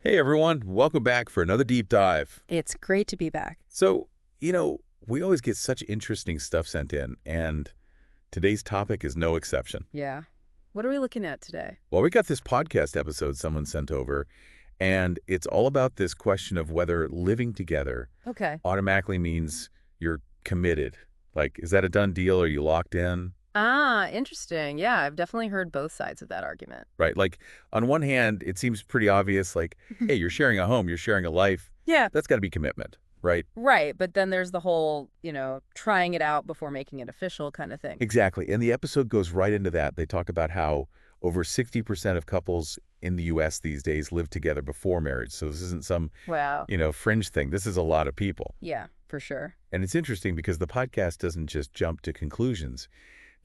Hey everyone, welcome back for another deep dive. It's great to be back. So, we always get such interesting stuff sent in, and today's topic is no exception. Yeah. What are we looking at today? Well, we got this podcast episode someone sent over, and it's all about this question of whether living together Okay. automatically means you're committed. Like, is that a done deal? Are you locked in? Interesting. Yeah, I've definitely heard both sides of that argument. Right? Like, on one hand, it seems pretty obvious, like, hey, you're sharing a home, you're sharing a life. Yeah. That's got to be commitment, right? Right, but then there's the whole, trying it out before making it official kind of thing. Exactly. And the episode goes right into that. They talk about how over 60% of couples in the U.S. these days live together before marriage. So this isn't some, Wow. fringe thing. This is a lot of people. Yeah, for sure. And it's interesting because the podcast doesn't just jump to conclusions.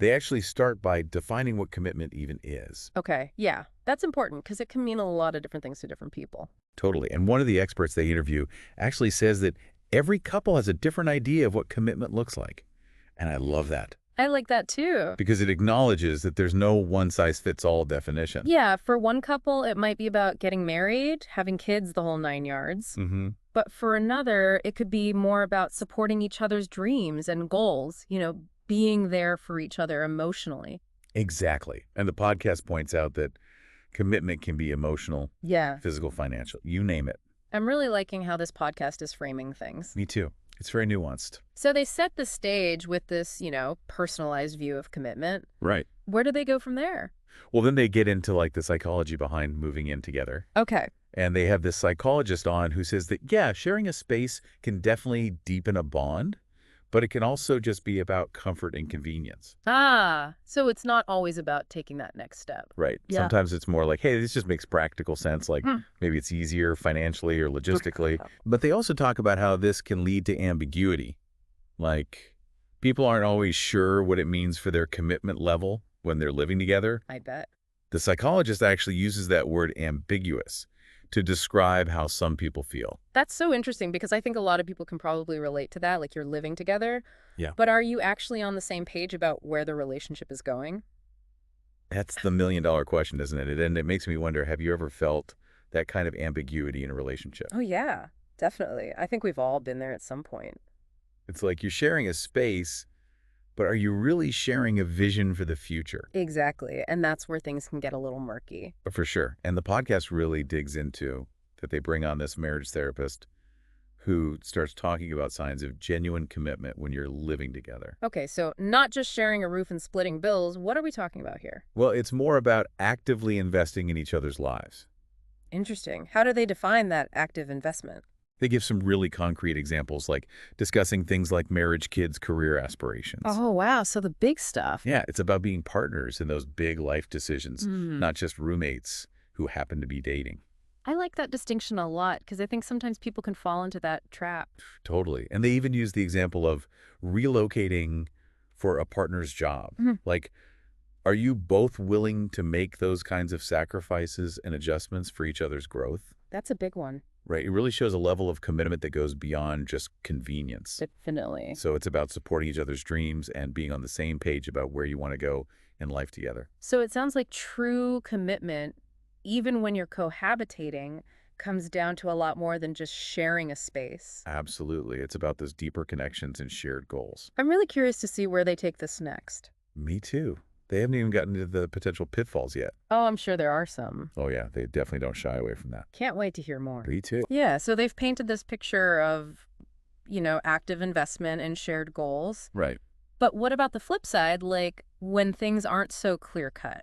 They actually start by defining what commitment even is. Okay, yeah. That's important because it can mean a lot of different things to different people. Totally. And one of the experts they interview actually says that every couple has a different idea of what commitment looks like. And I love that. I like that too. Because it acknowledges that there's no one-size-fits-all definition. Yeah, for one couple, it might be about getting married, having kids, the whole 9 yards. Mm-hmm. But for another, it could be more about supporting each other's dreams and goals, being there for each other emotionally. Exactly. And the podcast points out that commitment can be emotional, Yeah. physical, financial, you name it. I'm really liking how this podcast is framing things. Me too. It's very nuanced. So they set the stage with this, personalized view of commitment. Right. Where do they go from there? Well, then they get into like the psychology behind moving in together. Okay. And they have this psychologist on who says that, yeah, sharing a space can definitely deepen a bond, but it can also just be about comfort and convenience. So it's not always about taking that next step. Right. Yeah. Sometimes it's more like, hey, this just makes practical sense. Like maybe it's easier financially or logistically. But they also talk about how this can lead to ambiguity. Like people aren't always sure what it means for their commitment level when they're living together. I bet. The psychologist actually uses that word ambiguous to describe how some people feel. That's so interesting because I think a lot of people can probably relate to that, like you're living together. Yeah. But are you actually on the same page about where the relationship is going? That's the million-dollar question, isn't it? And it makes me wonder, have you ever felt that kind of ambiguity in a relationship? Oh, yeah, definitely. I think we've all been there at some point. It's like you're sharing a space, but are you really sharing a vision for the future? Exactly. And that's where things can get a little murky. For sure. And the podcast really digs into that. They bring on this marriage therapist who starts talking about signs of genuine commitment when you're living together. Okay, so not just sharing a roof and splitting bills. What are we talking about here? Well, it's more about actively investing in each other's lives. Interesting. How do they define that active investment? They give some really concrete examples, like discussing things like marriage, kids, career aspirations. Oh, wow. So the big stuff. Yeah, it's about being partners in those big life decisions, not just roommates who happen to be dating. I like that distinction a lot because I think sometimes people can fall into that trap. Totally. And they even use the example of relocating for a partner's job. Like, are you both willing to make those kinds of sacrifices and adjustments for each other's growth? That's a big one. Right. It really shows a level of commitment that goes beyond just convenience. Definitely. So it's about supporting each other's dreams and being on the same page about where you want to go in life together. So it sounds like true commitment, even when you're cohabitating, comes down to a lot more than just sharing a space. Absolutely. It's about those deeper connections and shared goals. I'm really curious to see where they take this next. Me too. They haven't even gotten into the potential pitfalls yet. Oh, I'm sure there are some. Oh, yeah. They definitely don't shy away from that. Can't wait to hear more. Me too. Yeah, so they've painted this picture of, active investment and shared goals. Right. But what about the flip side, like when things aren't so clear-cut?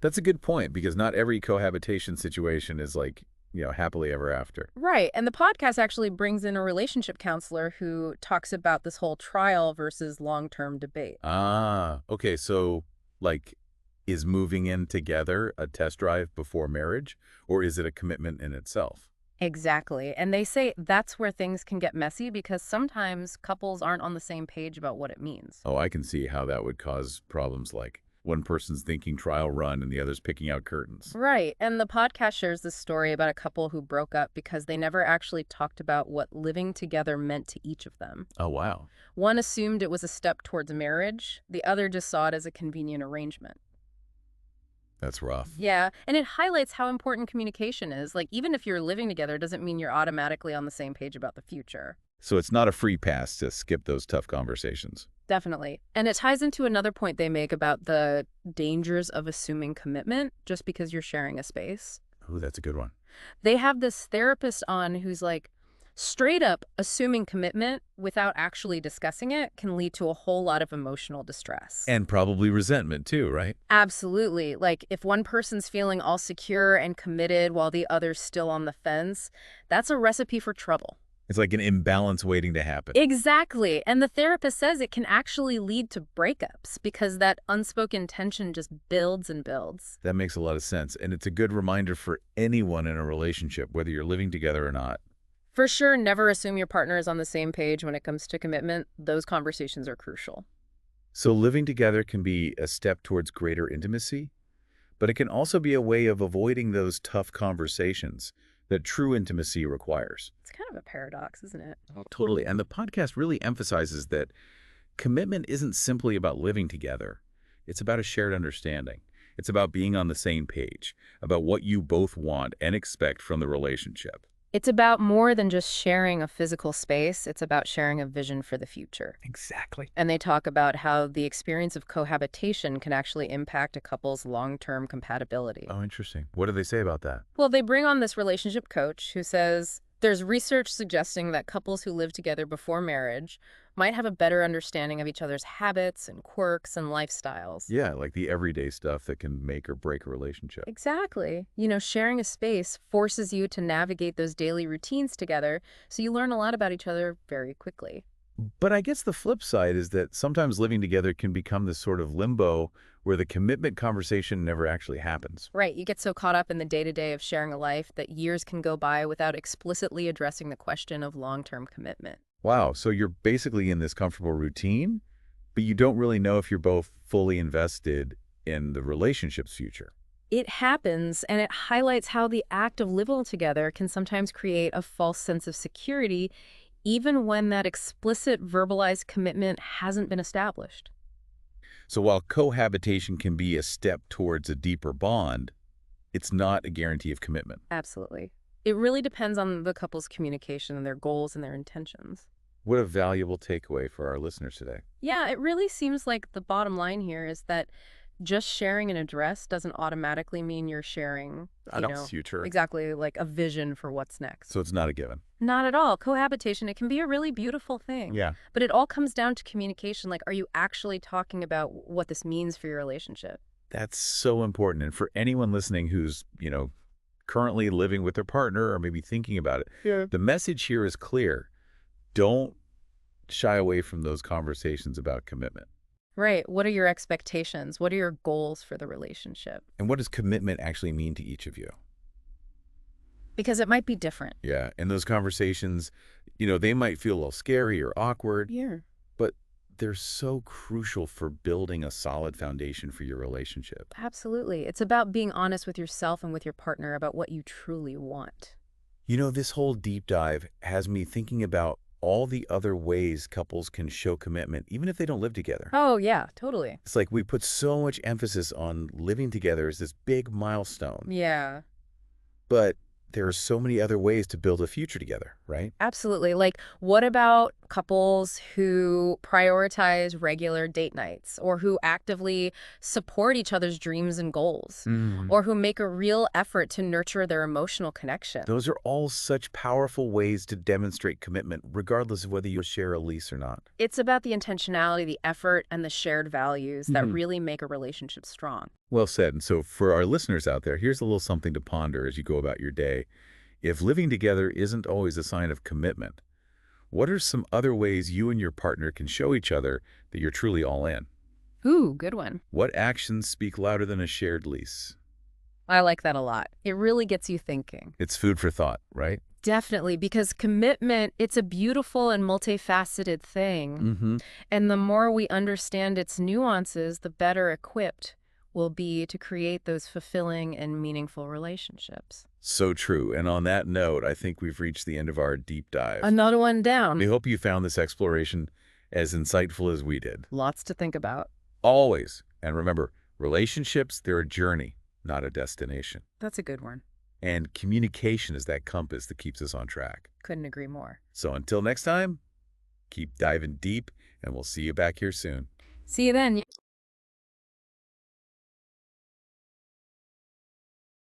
That's a good point because not every cohabitation situation is like, happily ever after. Right, and the podcast actually brings in a relationship counselor who talks about this whole trial versus long-term debate. Okay. So, like, is moving in together a test drive before marriage, or is it a commitment in itself? Exactly, and they say that's where things can get messy because sometimes couples aren't on the same page about what it means. Oh, I can see how that would cause problems like one person's thinking trial run and the other's picking out curtains. Right, and the podcast shares this story about a couple who broke up because they never actually talked about what living together meant to each of them. Oh, wow. One assumed it was a step towards marriage, the other just saw it as a convenient arrangement. That's rough. Yeah, and it highlights how important communication is. Like, even if you're living together, doesn't mean you're automatically on the same page about the future. So it's not a free pass to skip those tough conversations. Definitely. And it ties into another point they make about the dangers of assuming commitment just because you're sharing a space. Ooh, that's a good one. They have this therapist on who's like, straight up assuming commitment without actually discussing it can lead to a whole lot of emotional distress. And probably resentment too, right? Absolutely. Like, if one person's feeling all secure and committed while the other's still on the fence, that's a recipe for trouble. It's like an imbalance waiting to happen. Exactly. And the therapist says it can actually lead to breakups because that unspoken tension just builds and builds. That makes a lot of sense. And it's a good reminder for anyone in a relationship, whether you're living together or not. For sure, never assume your partner is on the same page when it comes to commitment. Those conversations are crucial. So living together can be a step towards greater intimacy, but it can also be a way of avoiding those tough conversations that true intimacy requires. It's kind of a paradox, isn't it? Oh, totally. And the podcast really emphasizes that commitment isn't simply about living together. It's about a shared understanding. It's about being on the same page, about what you both want and expect from the relationship. It's about more than just sharing a physical space. It's about sharing a vision for the future. Exactly. And they talk about how the experience of cohabitation can actually impact a couple's long-term compatibility. Oh, interesting. What do they say about that? Well, they bring on this relationship coach who says there's research suggesting that couples who live together before marriage might have a better understanding of each other's habits and quirks and lifestyles. Yeah, like the everyday stuff that can make or break a relationship. Exactly. You know, sharing a space forces you to navigate those daily routines together, so you learn a lot about each other very quickly. But I guess the flip side is that sometimes living together can become this sort of limbo where the commitment conversation never actually happens. Right, you get so caught up in the day-to-day of sharing a life that years can go by without explicitly addressing the question of long-term commitment. Wow, so you're basically in this comfortable routine, but you don't really know if you're both fully invested in the relationship's future. It happens, and it highlights how the act of living together can sometimes create a false sense of security, even when that explicit verbalized commitment hasn't been established. So while cohabitation can be a step towards a deeper bond, it's not a guarantee of commitment. Absolutely. It really depends on the couple's communication and their goals and their intentions. What a valuable takeaway for our listeners today. Yeah, it really seems like the bottom line here is that just sharing an address doesn't automatically mean you're sharing, Future. exactly like a vision for what's next. So it's not a given. Not at all. Cohabitation, it can be a really beautiful thing. Yeah. But it all comes down to communication. Like, are you actually talking about what this means for your relationship? That's so important. And for anyone listening who's, currently living with their partner or maybe thinking about it, the message here is clear. Don't shy away from those conversations about commitment. Right. What are your expectations? What are your goals for the relationship? And what does commitment actually mean to each of you? Because it might be different. Yeah. And those conversations, they might feel a little scary or awkward, Yeah. but they're so crucial for building a solid foundation for your relationship. Absolutely. It's about being honest with yourself and with your partner about what you truly want. This whole deep dive has me thinking about all the other ways couples can show commitment, even if they don't live together. Oh, yeah, totally. It's like we put so much emphasis on living together as this big milestone, Yeah. but there are so many other ways to build a future together, right? Absolutely. Like, what about couples who prioritize regular date nights or who actively support each other's dreams and goals or who make a real effort to nurture their emotional connection? Those are all such powerful ways to demonstrate commitment, regardless of whether you share a lease or not. It's about the intentionality, the effort, and the shared values that really make a relationship strong. Well said. And so for our listeners out there, here's a little something to ponder as you go about your day. If living together isn't always a sign of commitment, what are some other ways you and your partner can show each other that you're truly all in? Ooh, good one. What actions speak louder than a shared lease? I like that a lot. It really gets you thinking. It's food for thought, right? Definitely, because commitment, it's a beautiful and multifaceted thing. And the more we understand its nuances, the better equipped we'll be to create those fulfilling and meaningful relationships. So true. And on that note, I think we've reached the end of our deep dive. Another one down. We hope you found this exploration as insightful as we did. Lots to think about. Always. And remember, relationships, they're a journey, not a destination. That's a good one. And communication is that compass that keeps us on track. Couldn't agree more. So until next time, keep diving deep, and we'll see you back here soon. See you then.